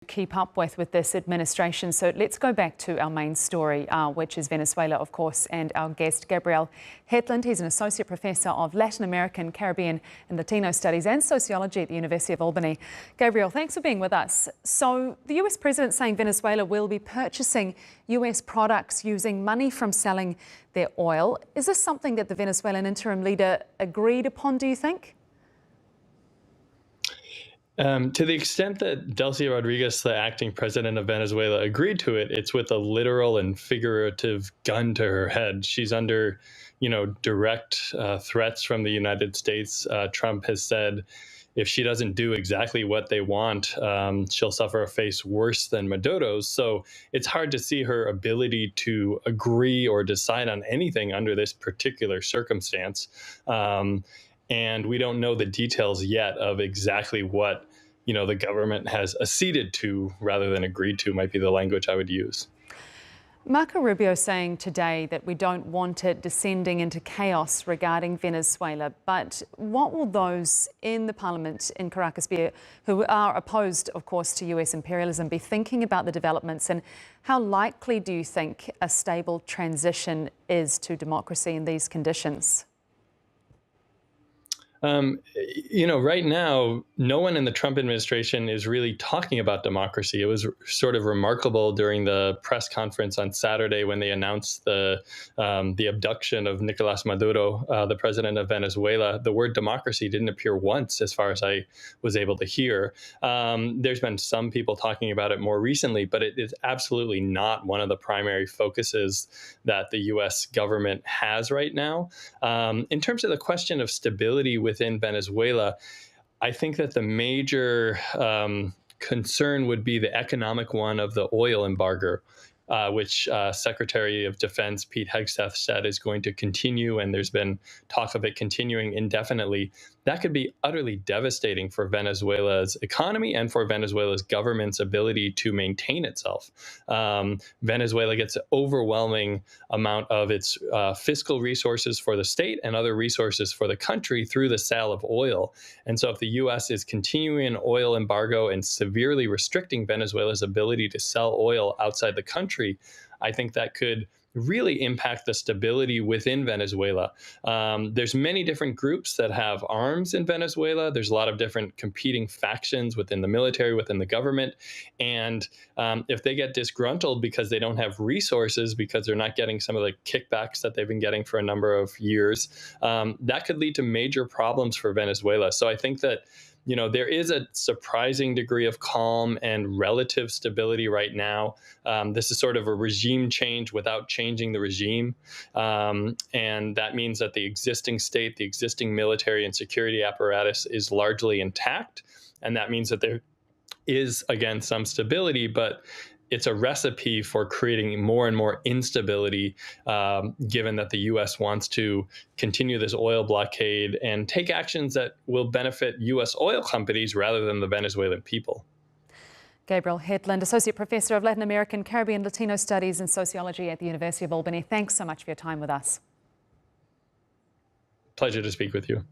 Keep up with this administration. So let's go back to our main story, which is Venezuela, of course, and our guest, Gabriel Hetland. He's an associate professor of Latin American, Caribbean and Latino studies and sociology at the University of Albany. Gabriel, thanks for being with us. So the US president saying Venezuela will be purchasing US products using money from selling their oil. Is this something that the Venezuelan interim leader agreed upon, do you think? To the extent that Delcy Rodriguez, the acting president of Venezuela, agreed to it, it's with a literal and figurative gun to her head. She's under, direct threats from the United States. Trump has said if she doesn't do exactly what they want, she'll suffer a fate worse than Maduro's. So it's hard to see her ability to agree or decide on anything under this particular circumstance. And we don't know the details yet of exactly what the government has acceded to rather than agreed to, might be the language I would use. Marco Rubio saying today that we don't want it descending into chaos regarding Venezuela. But what will those in the parliament in Caracas who are opposed, of course, to US imperialism be thinking about the developments, and how likely do you think a stable transition is to democracy in these conditions? Right now, no one in the Trump administration is really talking about democracy. It was sort of remarkable during the press conference on Saturday when they announced the abduction of Nicolas Maduro, the president of Venezuela. The word democracy didn't appear once, as far as I was able to hear. There's been some people talking about it more recently, but it is absolutely not one of the primary focuses that the U.S. government has right now. In terms of the question of stability within Venezuela, I think that the major concern would be the economic one of the oil embargo, which Secretary of Defense Pete Hegseth said is going to continue, and there's been talk of it continuing indefinitely. That could be utterly devastating for Venezuela's economy and for Venezuela's government's ability to maintain itself. Venezuela gets an overwhelming amount of its fiscal resources for the state and other resources for the country through the sale of oil. And so if the U.S. is continuing an oil embargo and severely restricting Venezuela's ability to sell oil outside the country, I think that could really impact the stability within Venezuela. There's many different groups that have arms in Venezuela. There's a lot of different competing factions within the military, within the government. And if they get disgruntled because they don't have resources, because they're not getting some of the kickbacks that they've been getting for a number of years, that could lead to major problems for Venezuela. So I think that there is a surprising degree of calm and relative stability right now. This is sort of a regime change without changing the regime. And that means that the existing state, the existing military and security apparatus is largely intact. And that means that there is, again, some stability, but it's a recipe for creating more and more instability, given that the U.S. wants to continue this oil blockade and take actions that will benefit U.S. oil companies rather than the Venezuelan people. Gabriel Hetland, Associate Professor of Latin American, Caribbean, Latino Studies and Sociology at the University of Albany. Thanks so much for your time with us. Pleasure to speak with you.